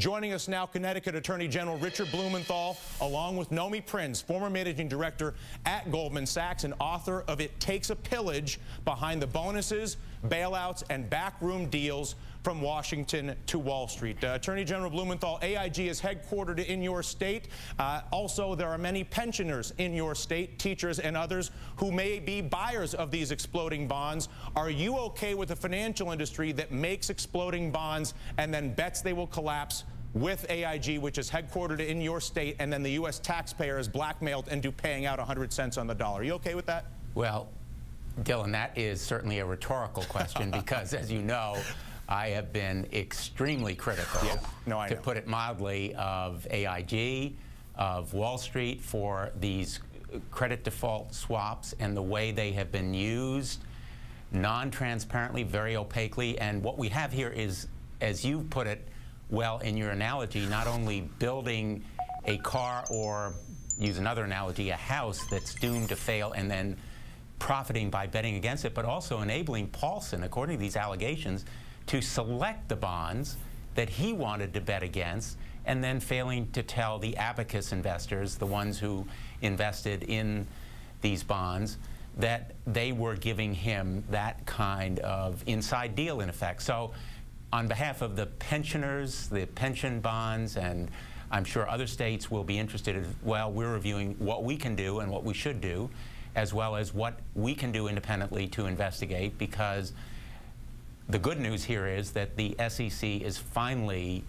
Joining us now, Connecticut Attorney General Richard Blumenthal, along with Nomi Prinz, former managing director at Goldman Sachs and author of It Takes a Pillage: Behind the Bonuses, Bailouts, and Backroom Deals from Washington to Wall Street. Attorney General Blumenthal, AIG is headquartered in your state. Also, there are many pensioners in your state, teachers and others, who may be buyers of these exploding bonds. Are you okay with a financial industry that makes exploding bonds and then bets they will collapse with AIG, which is headquartered in your state, and then the U.S. taxpayer is blackmailed into paying out 100 cents on the dollar? Are you okay with that? Well, Dylan, that is certainly a rhetorical question because, as you know, I have been extremely critical, to put it mildly, of AIG, of Wall Street for these credit default swaps and the way they have been used non-transparently, very opaquely. And what we have here is, as you put it well in your analogy, not only building a car or, use another analogy, a house that's doomed to fail and then profiting by betting against it, but also enabling Paulson, according to these allegations, to select the bonds that he wanted to bet against and then failing to tell the abacus investors, the ones who invested in these bonds, that they were giving him that kind of inside deal, in effect. So on behalf of the pensioners, the pension bonds, and I'm sure other states will be interested as well, we're reviewing what we can do and what we should do, as well as what we can do independently to investigate, because the good news here is that the SEC is finally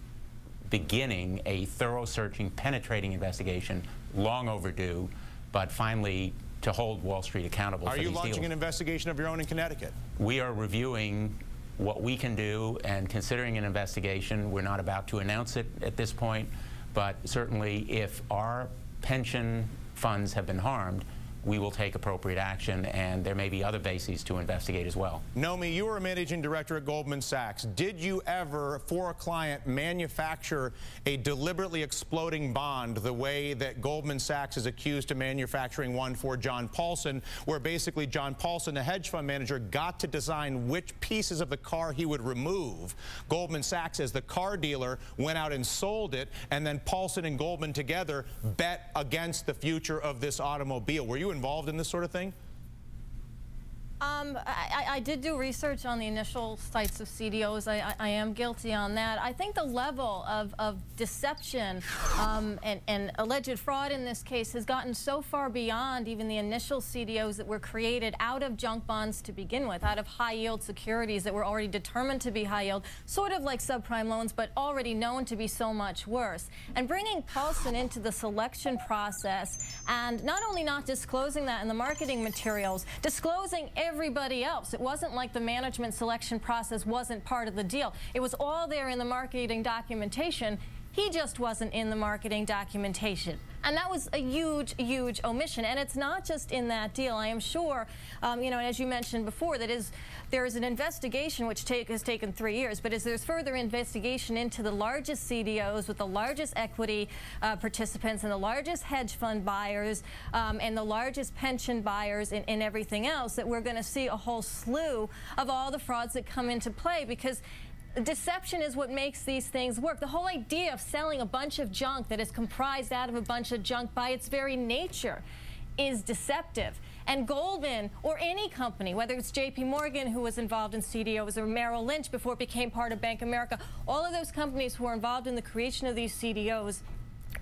beginning a thorough, searching, penetrating investigation, long overdue, but finally to hold Wall Street accountable for these deals. Are you launching an investigation of your own in Connecticut? We are reviewing what we can do and considering an investigation. We're not about to announce it at this point, but certainly if our pension funds have been harmed, we will take appropriate action, and there may be other bases to investigate as well. Nomi, you were a managing director at Goldman Sachs. Did you ever, for a client, manufacture a deliberately exploding bond the way that Goldman Sachs is accused of manufacturing one for John Paulson, where basically John Paulson, the hedge fund manager, got to design which pieces of the car he would remove? Goldman Sachs, as the car dealer, went out and sold it, and then Paulson and Goldman together bet against the future of this automobile. Were you involved in this sort of thing? I did do research on the initial sites of CDOs. I am guilty on that. I think the level of deception and alleged fraud in this case has gotten so far beyond even the initial CDOs that were created out of junk bonds to begin with, out of high-yield securities that were already determined to be high-yield, sort of like subprime loans, but already known to be so much worse. And bringing Paulson into the selection process and not only not disclosing that in the marketing materials, disclosing everybody else. It wasn't like the management selection process wasn't part of the deal. It was all there in the marketing documentation. He just wasn't in the marketing documentation. And that was a huge, huge omission. And it's not just in that deal. I am sure, you know, as you mentioned before, that there is an investigation which has taken 3 years, but as there's further investigation into the largest CDOs with the largest equity participants and the largest hedge fund buyers and the largest pension buyers and everything else, that we're going to see a whole slew of all the frauds that come into play, because deception is what makes these things work. The whole idea of selling a bunch of junk that is comprised out of a bunch of junk by its very nature is deceptive. And Goldman, or any company, whether it's JP Morgan, who was involved in CDOs, or Merrill Lynch before it became part of Bank of America, all of those companies who are involved in the creation of these CDOs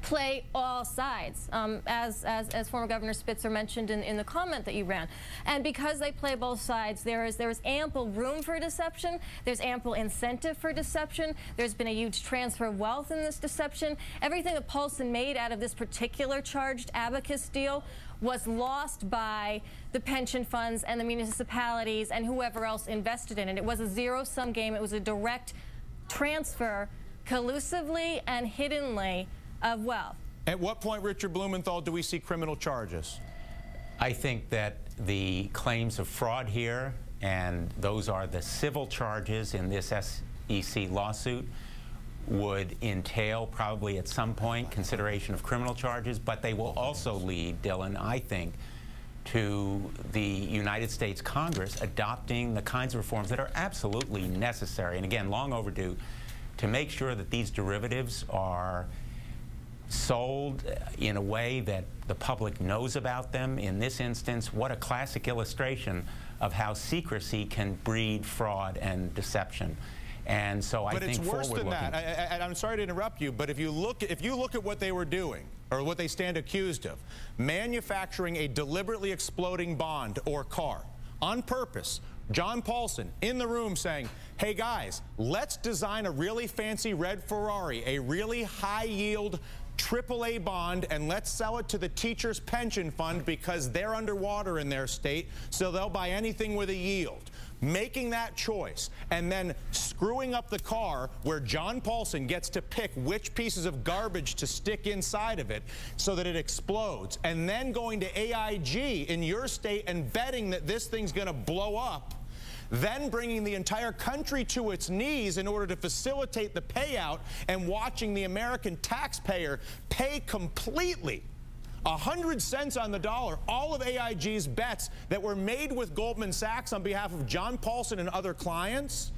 play all sides, as former Governor Spitzer mentioned in the comment that you ran. And because they play both sides, there is ample room for deception. There's ample incentive for deception. There's been a huge transfer of wealth in this deception. Everything that Paulson made out of this particular charged abacus deal was lost by the pension funds and the municipalities and whoever else invested in it. It was a zero-sum game. It was a direct transfer, collusively and hiddenly, of wealth. At what point, Richard Blumenthal, do we see criminal charges? I think that the claims of fraud here, and those are the civil charges in this SEC lawsuit, would entail probably at some point consideration of criminal charges, but they will also lead, Dylan, I think, to the United States Congress adopting the kinds of reforms that are absolutely necessary, and again, long overdue, to make sure that these derivatives are sold in a way that the public knows about them. In this instance, what a classic illustration of how secrecy can breed fraud and deception. And so I think it's worse than that. I'm sorry to interrupt you, but if you look at what they were doing, or what they stand accused of, manufacturing a deliberately exploding bond or car on purpose. John Paulson in the room saying, hey guys, let's design a really fancy red Ferrari, a really high-yield AAA bond, and let's sell it to the teachers' pension fund because they're underwater in their state, so they'll buy anything with a yield. Making that choice and then screwing up the car where John Paulson gets to pick which pieces of garbage to stick inside of it so that it explodes, and then going to AIG in your state and betting that this thing's going to blow up, then bringing the entire country to its knees in order to facilitate the payout, and watching the American taxpayer pay completely 100 cents on the dollar all of AIG's bets that were made with Goldman Sachs on behalf of John Paulson and other clients.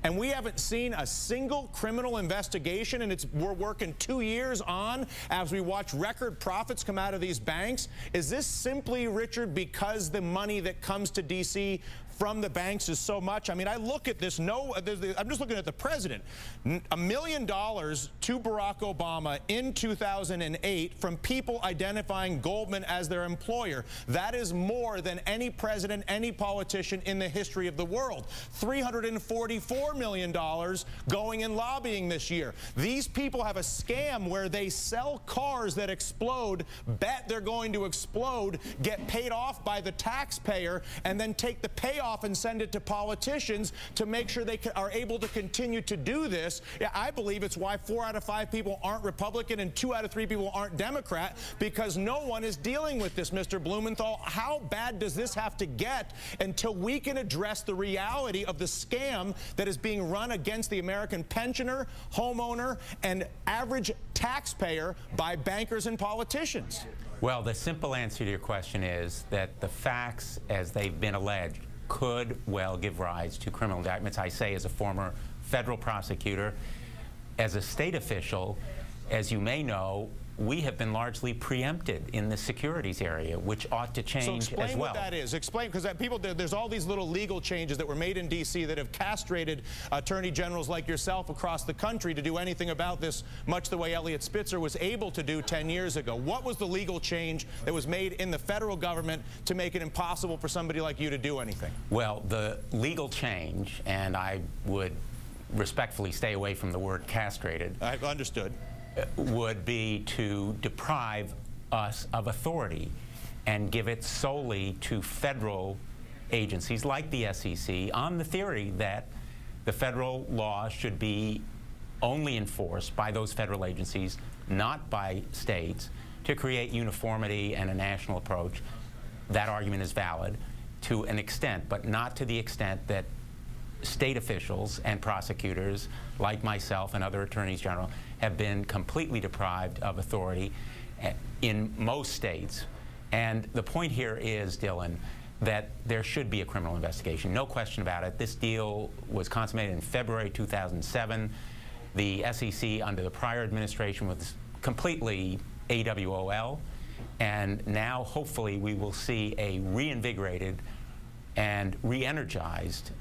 And we haven't seen a single criminal investigation, and we're working 2 years on as we watch record profits come out of these banks. Is this simply, Richard, because the money that comes to D.C. from the banks is so much? I mean, I look at this, I'm just looking at the president. $1 million to Barack Obama in 2008 from people identifying Goldman as their employer. That is more than any president, any politician in the history of the world. $344 million going in lobbying this year. These people have a scam where they sell cars that explode, bet they're going to explode, get paid off by the taxpayer, and then take the payoff and send it to politicians to make sure they are able to continue to do this. Yeah, I believe it's why 4 out of 5 people aren't Republican and 2 out of 3 people aren't Democrat, because no one is dealing with this, Mr. Blumenthal. How bad does this have to get until we can address the reality of the scam that is being run against the American pensioner, homeowner, and average taxpayer by bankers and politicians? Well, the simple answer to your question is that the facts, as they've been alleged, could well give rise to criminal indictments. I say, as a former federal prosecutor, as a state official, as you may know, we have been largely preempted in the securities area, which ought to change as well. So explain what that is. Explain, because there's all these little legal changes that were made in D.C. that have castrated attorney generals like yourself across the country to do anything about this, much the way Eliot Spitzer was able to do 10 years ago. What was the legal change that was made in the federal government to make it impossible for somebody like you to do anything? Well, the legal change, and I would respectfully stay away from the word castrated. I've understood. Would be to deprive us of authority and give it solely to federal agencies like the SEC, on the theory that the federal law should be only enforced by those federal agencies, not by states, to create uniformity and a national approach. That argument is valid to an extent, but not to the extent that state officials and prosecutors like myself and other attorneys general have been completely deprived of authority in most states. And the point here is, Dylan, that there should be a criminal investigation. No question about it. This deal was consummated in February 2007. The SEC under the prior administration was completely AWOL. And now, hopefully, we will see a reinvigorated and re-energized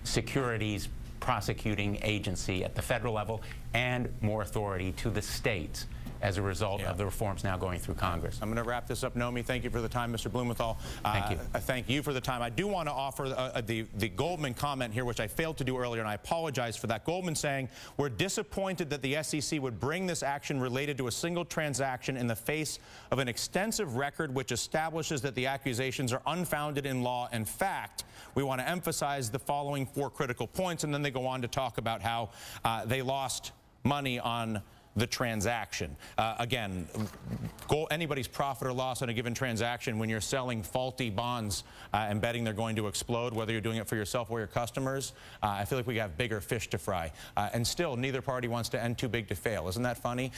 securities prosecuting agency at the federal level, and more authority to the states as a result of the reforms now going through Congress. I'm going to wrap this up. Nomi, thank you for the time. Mr. Blumenthal, thank you. Thank you for the time. I do want to offer the Goldman comment here, which I failed to do earlier, and I apologize for that. Goldman saying, we're disappointed that the SEC would bring this action related to a single transaction in the face of an extensive record which establishes that the accusations are unfounded in law and fact. We want to emphasize the following 4 critical points, and then they go on to talk about how they lost money on the transaction. Again, anybody's profit or loss on a given transaction when you're selling faulty bonds and betting they're going to explode, whether you're doing it for yourself or your customers, I feel like we have bigger fish to fry. And still, neither party wants to end too big to fail. Isn't that funny?